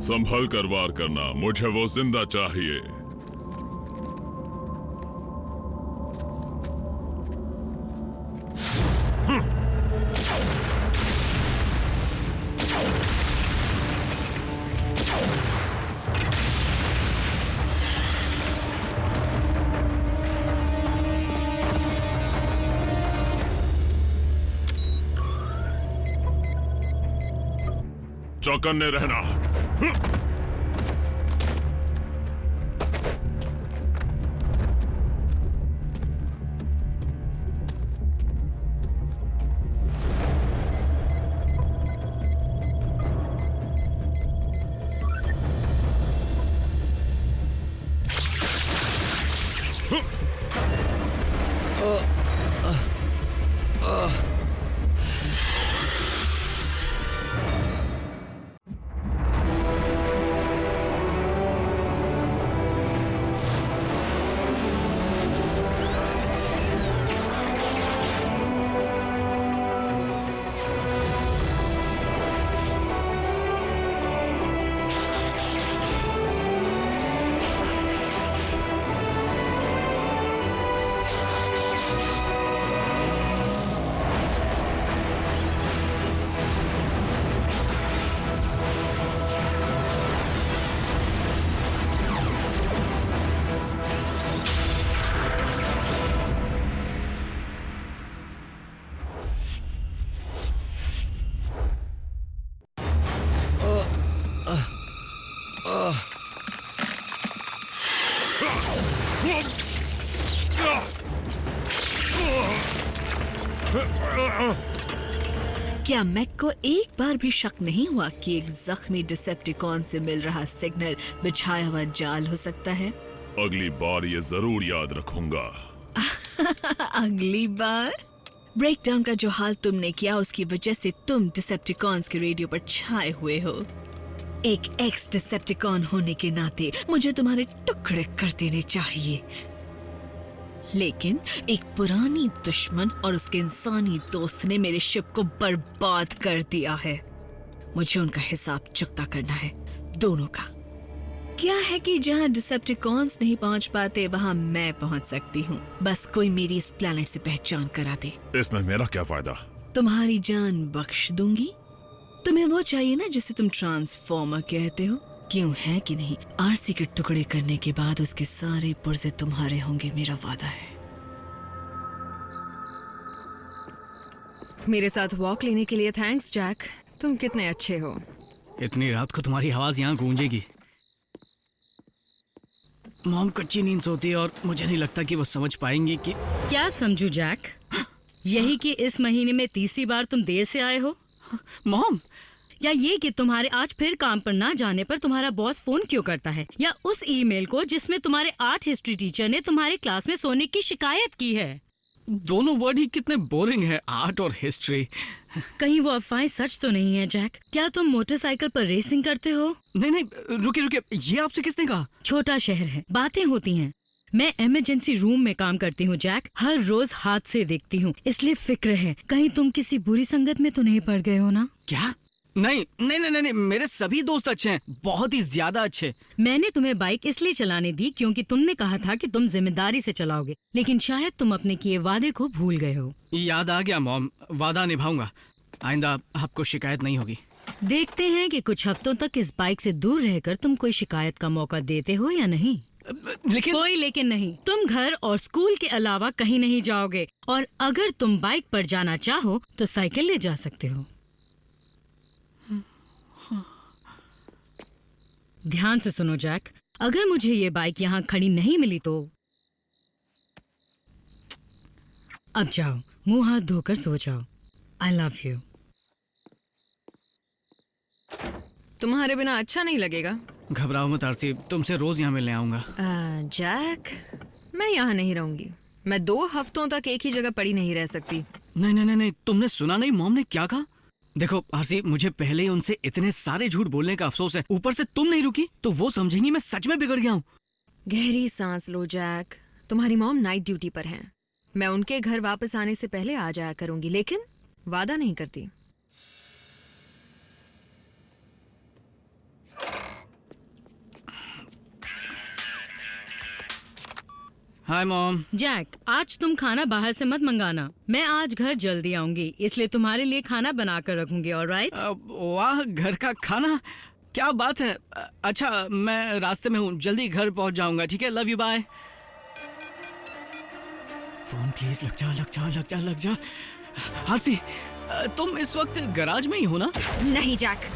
संभल कर वार करना, मुझे वो जिंदा चाहिए। चौकन्ने रहना। क्या मैक को एक बार भी शक नहीं हुआ कि एक जख्मी डिसेप्टिकॉन से मिल रहा सिग्नल बिछाया हुआ जाल हो सकता है? अगली बार ये जरूर याद रखूंगा। अगली बार? ब्रेकडाउन का जो हाल तुमने किया उसकी वजह से तुम डिसेप्टिकॉन्स के रेडियो पर छाए हुए हो। एक एक्स डिसेप्टिकॉन होने के नाते मुझे तुम्हारे टुकड़े कर देने चाहिए, लेकिन एक पुरानी दुश्मन और उसके इंसानी दोस्त ने मेरे शिप को बर्बाद कर दिया है। मुझे उनका हिसाब चुकता करना है, दोनों का। क्या है कि जहां डिसेप्टिकॉन्स नहीं पहुंच पाते वहां मैं पहुंच सकती हूँ। बस कोई मेरी इस प्लेनेट से पहचान करा दे। इसमें मेरा क्या फायदा? तुम्हारी जान बख्श दूंगी। तुम्हें वो चाहिए ना जिसे तुम ट्रांसफॉर्मर कहते हो, क्यों है कि नहीं? आरसी के टुकड़े करने के बाद उसके सारे पुर्जे तुम्हारे होंगे, मेरा वादा है। मेरे साथ वॉक लेने के लिए थैंक्स जैक, तुम कितने अच्छे हो। इतनी रात को तुम्हारी आवाज यहाँ गूंजेगी। मॉम कच्ची नींद सोती है और मुझे नहीं लगता कि वो समझ पाएंगी कि क्या समझू जैक? यही कि इस महीने में तीसरी बार तुम देर से आए हो, मॉम, या ये कि तुम्हारे आज फिर काम पर ना जाने पर तुम्हारा बॉस फोन क्यों करता है, या उस ईमेल को जिसमें तुम्हारे आर्ट हिस्ट्री टीचर ने तुम्हारे क्लास में सोने की शिकायत की है। दोनों वर्ड ही कितने बोरिंग है, आर्ट और हिस्ट्री। कहीं वो अफवाहें सच तो नहीं है जैक? क्या तुम मोटरसाइकिल पर रेसिंग करते हो? नहीं नहीं, रुके रुके, ये आपसे किसने कहा? छोटा शहर है, बातें होती हैं। मैं इमरजेंसी रूम में काम करती हूँ जैक, हर रोज हादसे देखती हूँ, इसलिए फिक्र है कहीं तुम किसी बुरी संगत में तो नहीं पड़ गए हो ना? क्या? नहीं नहीं नहीं नहीं, मेरे सभी दोस्त अच्छे हैं, बहुत ही ज्यादा अच्छे। मैंने तुम्हें बाइक इसलिए चलाने दी क्योंकि तुमने कहा था कि तुम जिम्मेदारी से चलाओगे, लेकिन शायद तुम अपने किए वादे को भूल गए हो। याद आ गया मॉम, वादा निभाऊंगा, आइंदा आपको शिकायत नहीं होगी। देखते हैं कि कुछ हफ्तों तक इस बाइक से दूर रहकर तुम कोई शिकायत का मौका देते हो या नहीं। लेकिन कोई लेकिन नहीं, तुम घर और स्कूल के अलावा कहीं नहीं जाओगे, और अगर तुम बाइक पर जाना चाहो तो साइकिल ले जा सकते हो। ध्यान से सुनो जैक, अगर मुझे ये बाइक यहाँ खड़ी नहीं मिली तो अब जाओ, मुंह हाथ धोकर सो जाओ। I love you. तुम्हारे बिना अच्छा नहीं लगेगा। घबराओ मत आरसी, तुमसे रोज यहाँ मिलने आऊंगा। जैक, मैं यहाँ नहीं रहूंगी। मैं 2 हफ्तों तक एक ही जगह पड़ी नहीं रह सकती। नहीं नहीं नहीं, तुमने सुना नहीं मॉम ने क्या कहा? देखो आरसी, मुझे पहले ही उनसे इतने सारे झूठ बोलने का अफसोस है, ऊपर से तुम नहीं रुकी तो वो समझेंगी मैं सच में बिगड़ गया हूँ। गहरी सांस लो जैक, तुम्हारी मॉम नाइट ड्यूटी पर हैं। मैं उनके घर वापस आने से पहले आ जाया करूंगी, लेकिन वादा नहीं करती। Hi mom. जैक, आज तुम खाना बाहर से मत मंगाना। मैं आज घर जल्दी आऊंगी, इसलिए तुम्हारे लिए खाना बना कर रखूंगी। ऑलराइट? वाह, घर का खाना, क्या बात है। अच्छा, मैं रास्ते में हूँ, जल्दी घर पहुँच जाऊंगा। ठीक है, love you, bye. Phone please, लग जा लग जा लग जा लग जा। आरसी, तुम इस वक्त गैराज में ही हो ना? नहीं जैक,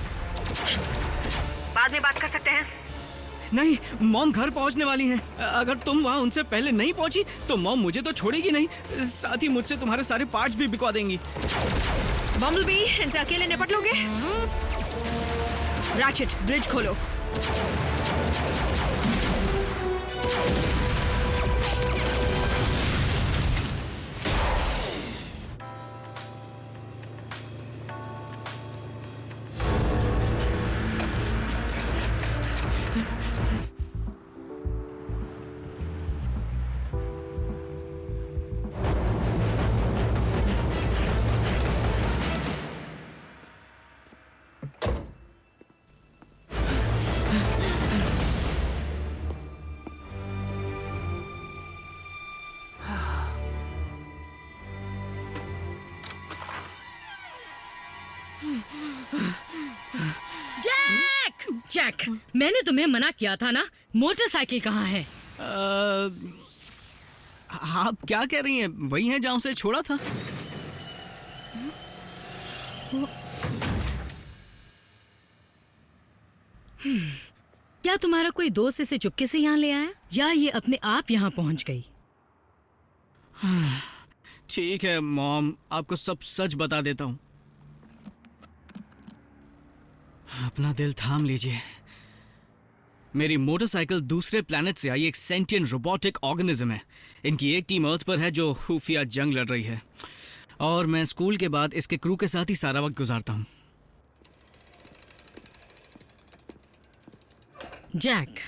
बाद में बात कर सकते हैं। नहीं, मॉम घर पहुंचने वाली हैं। अगर तुम वहां उनसे पहले नहीं पहुंची तो मॉम मुझे तो छोड़ेगी नहीं, साथ ही मुझसे तुम्हारे सारे पार्ट्स भी बिकवा देंगी। बम्बलबी, इनसे अकेले निपट लोगे? रैचेट, ब्रिज खोलो। जैक! जैक, मैंने तुम्हें मना किया था ना। मोटरसाइकिल कहाँ है? आप क्या कह रही हैं? वही है जहाँ से छोड़ा था। क्या तुम्हारा कोई दोस्त इसे चुपके से यहाँ ले आया, या ये अपने आप यहाँ पहुँच गई? ठीक है मॉम, आपको सब सच बता देता हूँ। अपना दिल थाम लीजिए। मेरी मोटरसाइकिल दूसरे प्लैनेट से आई एक सेंटिएंट रोबोटिक ऑर्गेनिज्म है। इनकी एक टीम अर्थ पर है जो खुफिया जंग लड़ रही है, और मैं स्कूल के बाद इसके क्रू के साथ ही सारा वक्त गुजारता हूँ। जैक,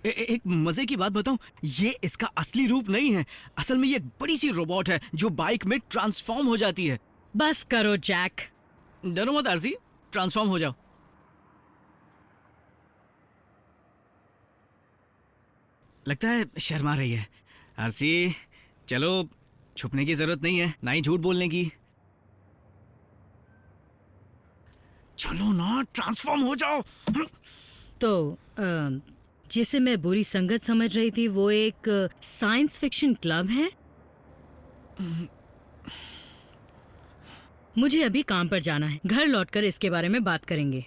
एक मजे की बात बताऊं, ये इसका असली रूप नहीं है। असल में ये एक बड़ी सी रोबोट है जो बाइक में ट्रांसफॉर्म हो जाती है। बस करो जैक। डरो मत आरसी, ट्रांसफॉर्म हो जाओ। लगता है शर्मा रही है। आरसी, चलो, छुपने की जरूरत नहीं है, ना ही झूठ बोलने की। चलो ना, ट्रांसफॉर्म हो जाओ। तो जिसे मैं बुरी संगत समझ रही थी, वो एक साइंस फिक्शन क्लब है। मुझे अभी काम पर जाना है, घर लौटकर इसके बारे में बात करेंगे।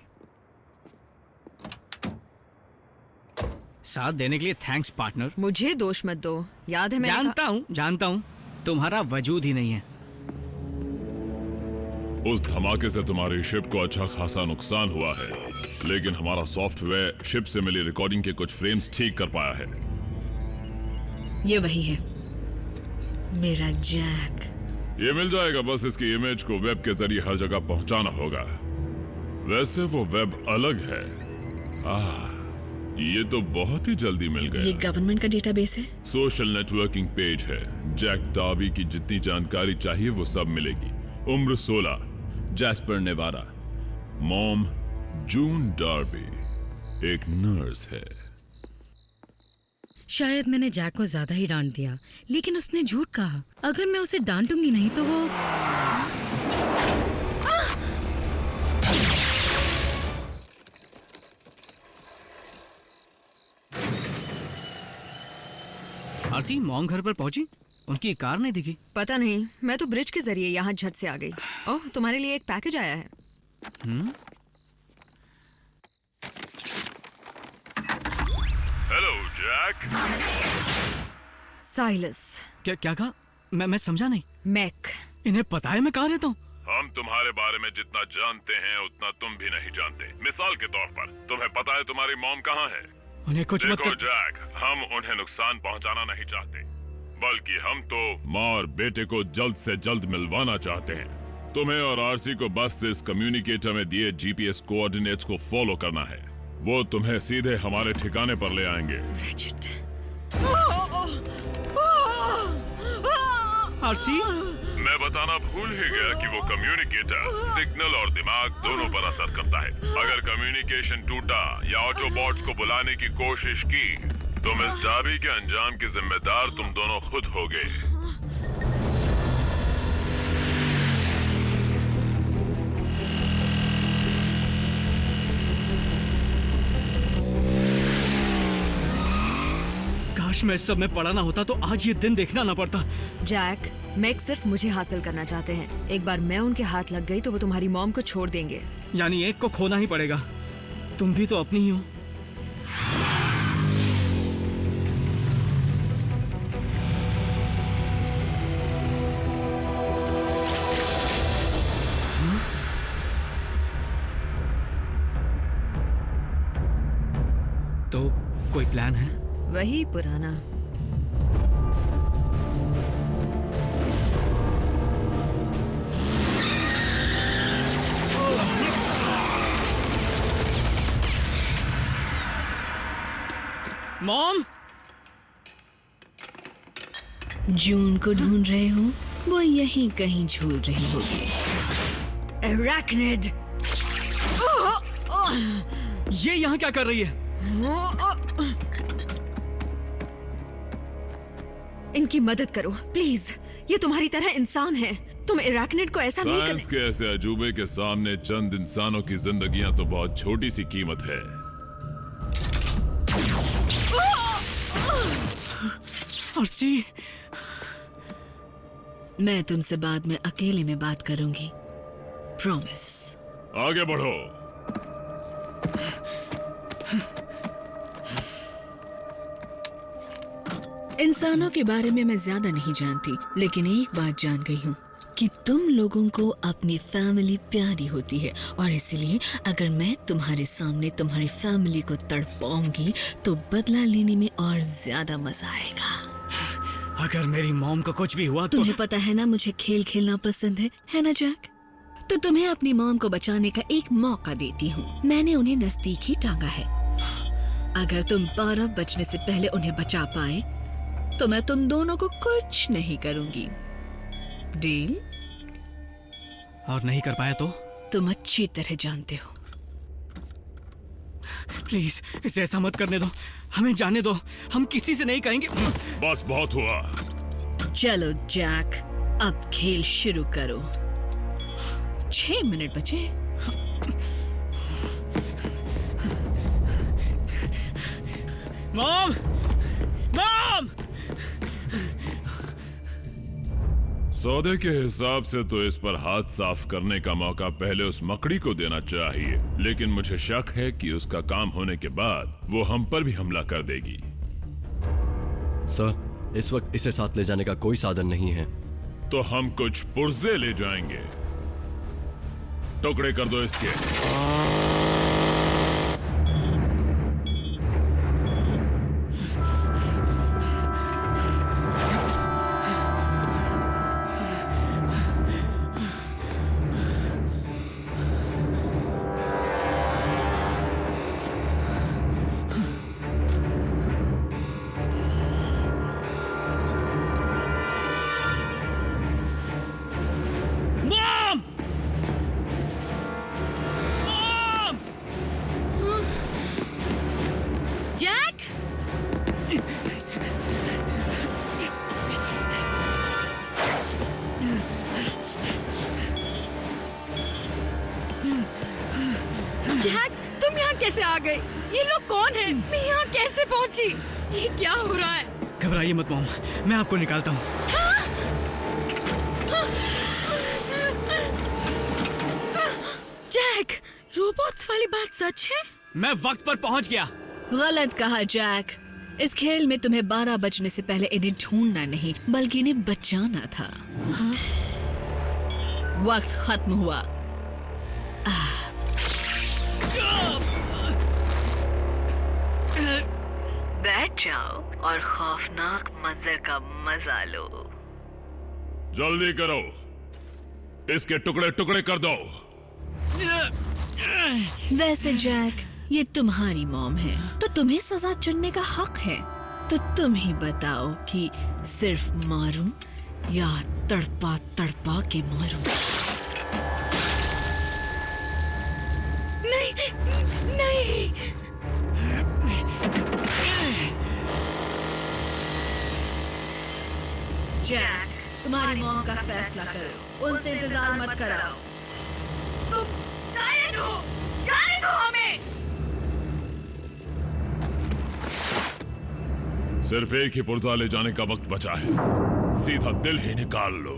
साथ देने के लिए थैंक्स पार्टनर। मुझे दोष मत दो, याद है मैंने जानता हूँ, तुम्हारा वजूद ही नहीं है। उस धमाके से तुम्हारी शिप को अच्छा खासा नुकसान हुआ है, लेकिन हमारा सॉफ्टवेयर शिप से मिली रिकॉर्डिंग के कुछ फ्रेम्स ठीक कर पाया है। ये वही है, मेरा जैक। ये मिल जाएगा, बस इसकी इमेज को वेब के जरिए हर जगह पहुंचाना होगा। वैसे वो वेब अलग है। ये तो बहुत ही जल्दी मिल गया। ये गवर्नमेंट का डेटाबेस है। सोशल नेटवर्किंग पेज है। जैक डार्बी की जितनी जानकारी चाहिए वो सब मिलेगी। उम्र 16, जैस्पर नेवाडा। मॉम जून डार्बी, एक नर्स है। शायद मैंने जैक को ज्यादा ही डांट दिया, लेकिन उसने झूठ कहा। अगर मैं उसे डांटूंगी नहीं तो वो आरसी, मॉम घर पर पहुंची? उनकी कार नहीं दिखी। पता नहीं, मैं तो ब्रिज के जरिए यहाँ झट से आ गई। ओह, तुम्हारे लिए एक पैकेज आया है। Hello Jack. साइलस। क्या कहा? मैं समझा नहीं। मैक। इन्हें पता है मैं कहाँ रहता हूँ? हम तुम्हारे बारे में जितना जानते हैं उतना तुम भी नहीं जानते। मिसाल के तौर पर, तुम्हें पता है तुम्हारी मॉम कहाँ है? उन्हें कुछ मत देखो कर। जैक, हम उन्हें नुकसान पहुंचाना नहीं चाहते, बल्कि हम तो माँ और बेटे को जल्द से जल्द मिलवाना चाहते हैं। तुम्हें और आरसी को बस इस कम्युनिकेटर में दिए जीपीएस कोऑर्डिनेट्स को फॉलो करना है। वो तुम्हें सीधे हमारे ठिकाने पर ले आएंगे। आरसी, मैं बताना भूल ही गया कि वो कम्युनिकेटर सिग्नल और दिमाग दोनों पर असर करता है। अगर कम्युनिकेशन टूटा या ऑटोबॉट्स को बुलाने की कोशिश की तुम इस डाबी के अंजाम के जिम्मेदार तुम दोनों खुद होगे। काश मैं इस सब में पड़ा ना होता तो आज ये दिन देखना ना पड़ता। जैक, मैक सिर्फ मुझे हासिल करना चाहते हैं। एक बार मैं उनके हाथ लग गई तो वो तुम्हारी मॉम को छोड़ देंगे। यानी एक को खोना ही पड़ेगा। तुम भी तो अपनी ही हो। तो कोई प्लान है? वही पुराना। मॉम, जून को ढूंढ रहे हो? वो यहीं कहीं झूल रही होगी। एराक्निड! ये यहाँ क्या कर रही है? इनकी मदद करो प्लीज। ये तुम्हारी तरह इंसान है। तुम एराक्निड को ऐसा नहीं साइंस कर। के ऐसे अजूबे के सामने चंद इंसानों की जिंदगियां तो बहुत छोटी सी कीमत है। आरसी, मैं तुमसे बाद में अकेले में बात करूंगी, प्रॉमिस। आगे बढ़ो। इंसानों के बारे में मैं ज्यादा नहीं जानती, लेकिन एक बात जान गई हूँ कि तुम लोगों को अपनी फैमिली प्यारी होती है, और इसलिए अगर मैं तुम्हारे सामने तुम्हारी फैमिली को तड़पाऊंगी तो बदला लेने में और ज्यादा मजा आएगा। अगर मेरी मॉम को कुछ भी हुआ तो तुम्हें पता है ना मुझे खेल खेलना पसंद है ना जैक? तो तुम्हें अपनी मॉम को बचाने का एक मौका देती हूँ। मैंने उन्हें नजदीक ही टांगा है। अगर तुम 12 बजने से पहले उन्हें बचा पाए तो मैं तुम दोनों को कुछ नहीं करूंगी। डील? और नहीं कर पाया तो? तुम अच्छी तरह जानते हो। प्लीज इसे ऐसा मत करने दो। हमें जाने दो। हम किसी से नहीं कहेंगे। बस बहुत हुआ। चलो जैक, अब खेल शुरू करो। 6 मिनट बचे। मॉम! मॉम! सौदे के हिसाब से तो इस पर हाथ साफ करने का मौका पहले उस मकड़ी को देना चाहिए, लेकिन मुझे शक है कि उसका काम होने के बाद वो हम पर भी हमला कर देगी। सर, इस वक्त इसे साथ ले जाने का कोई साधन नहीं है। तो हम कुछ पुर्जे ले जाएंगे। टुकड़े कर दो इसके। मॉम! मॉम! जैक! जैक, तुम यहाँ कैसे आ गए? ये लोग कौन हैं? मैं यहाँ कैसे पहुँची? ये क्या हो रहा है? घबराइए मत मॉम, मैं आपको निकालता हूँ। जैक, रोबोट्स वाली बात सच है? मैं वक्त पर पहुँच गया। गलत कहा जैक। इस खेल में तुम्हें 12 बजने से पहले इन्हें ढूंढना नहीं बल्कि इन्हें बचाना था। वक्त खत्म हुआ। बैठ जाओ और खौफनाक मंजर का मजा लो। जल्दी करो, इसके टुकड़े टुकड़े कर दो। वैसे जैक, ये तुम्हारी मॉम है तो तुम्हें सजा चुनने का हक है। तो तुम ही बताओ कि सिर्फ मारूं या तड़पा तड़पा के मारूं? नहीं, नहीं। जैक, तुम्हारी मॉम का फैसला करो, उनसे इंतजार मत कराओ। तुम टायर्ड हो, जाने दो हमें। सिर्फ एक ही पुर्जा ले जाने का वक्त बचा है, सीधा दिल ही निकाल लो।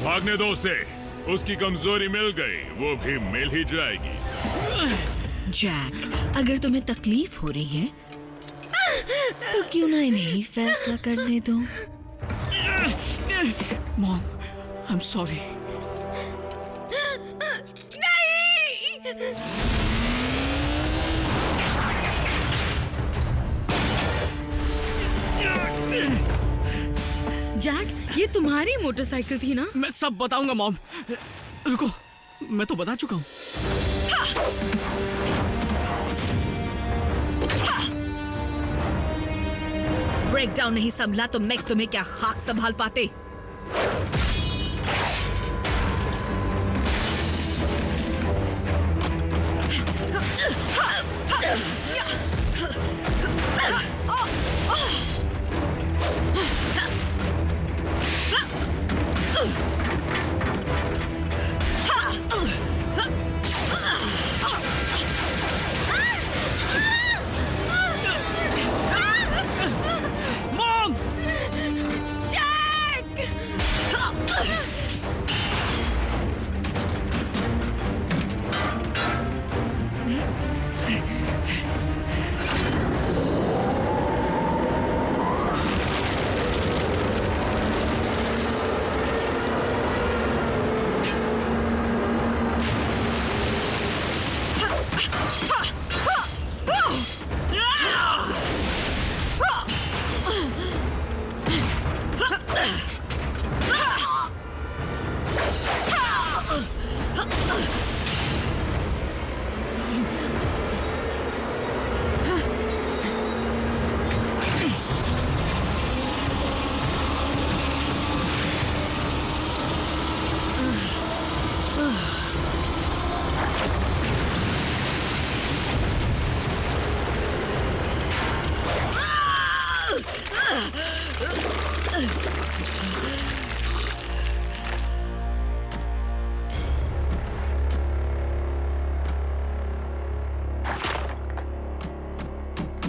भागने दो उसे, उसकी कमजोरी मिल गई, वो भी मिल ही जाएगी। जैक, अगर तुम्हें तकलीफ हो रही है तो क्यों ना इन्हें फैसला करने दो। Mom, I am sorry. Jack, ये तुम्हारी मोटरसाइकिल थी ना? मैं सब बताऊंगा मॉम, रुको, मैं तो बता चुका हूँ। ब्रेकडाउन नहीं संभला तो मैं तुम्हें क्या खाक संभाल पाते। मॉम!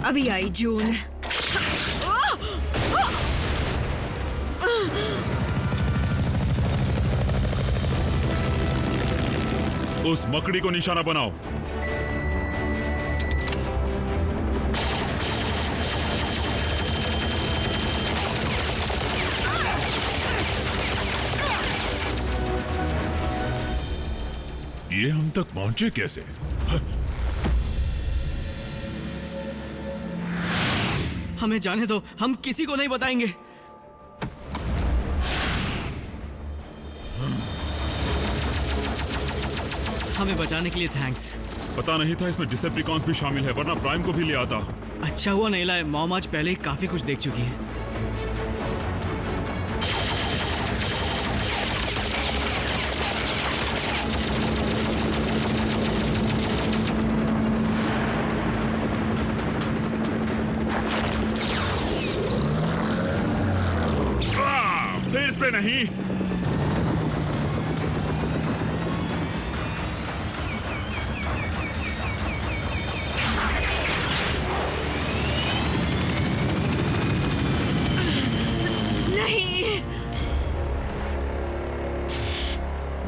अभी आई जून। उस मकड़ी को निशाना बनाओ। ये हम तक पहुंचे कैसे? हमें जाने दो, हम किसी को नहीं बताएंगे। हमें बचाने के लिए थैंक्स। पता नहीं था इसमें डिसेप्टिकॉन्स भी शामिल है, वरना प्राइम को भी ले आता। अच्छा हुआ नहीं लाए, मॉम आज पहले ही काफी कुछ देख चुकी है। फिर से नहीं।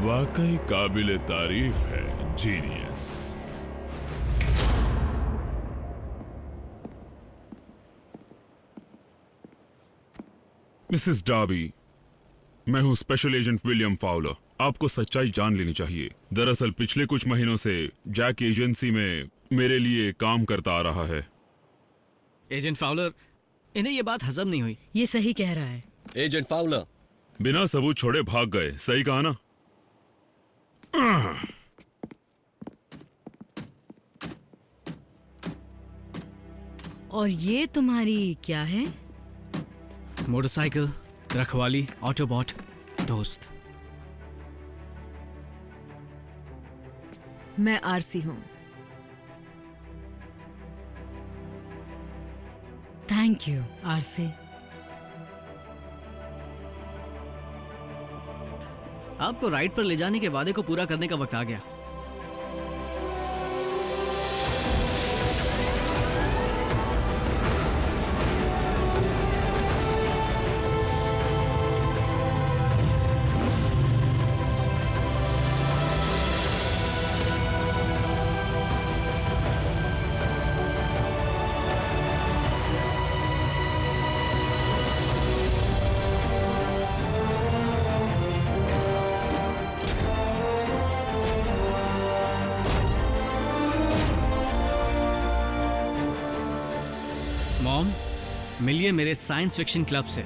वाकई काबिले तारीफ है, जीनियस। मिसेस डार्बी, मैं हूं स्पेशल एजेंट विलियम फाउलर। आपको सच्चाई जान लेनी चाहिए। दरअसल पिछले कुछ महीनों से जैक एजेंसी में मेरे लिए काम करता आ रहा है। एजेंट फाउलर, इन्हें ये बात हजम नहीं हुई। ये सही कह रहा है। एजेंट फाउलर, बिना सबूत छोड़े भाग गए, सही कहा ना? और ये तुम्हारी क्या है? मोटरसाइकिल, रखवाली, ऑटोबॉट, दोस्त। मैं आरसी हूँ। Thank you RC. आपको राइड पर ले जाने के वादे को पूरा करने का वक्त आ गया। मॉम, मिलिए मेरे साइंस फिक्शन क्लब से।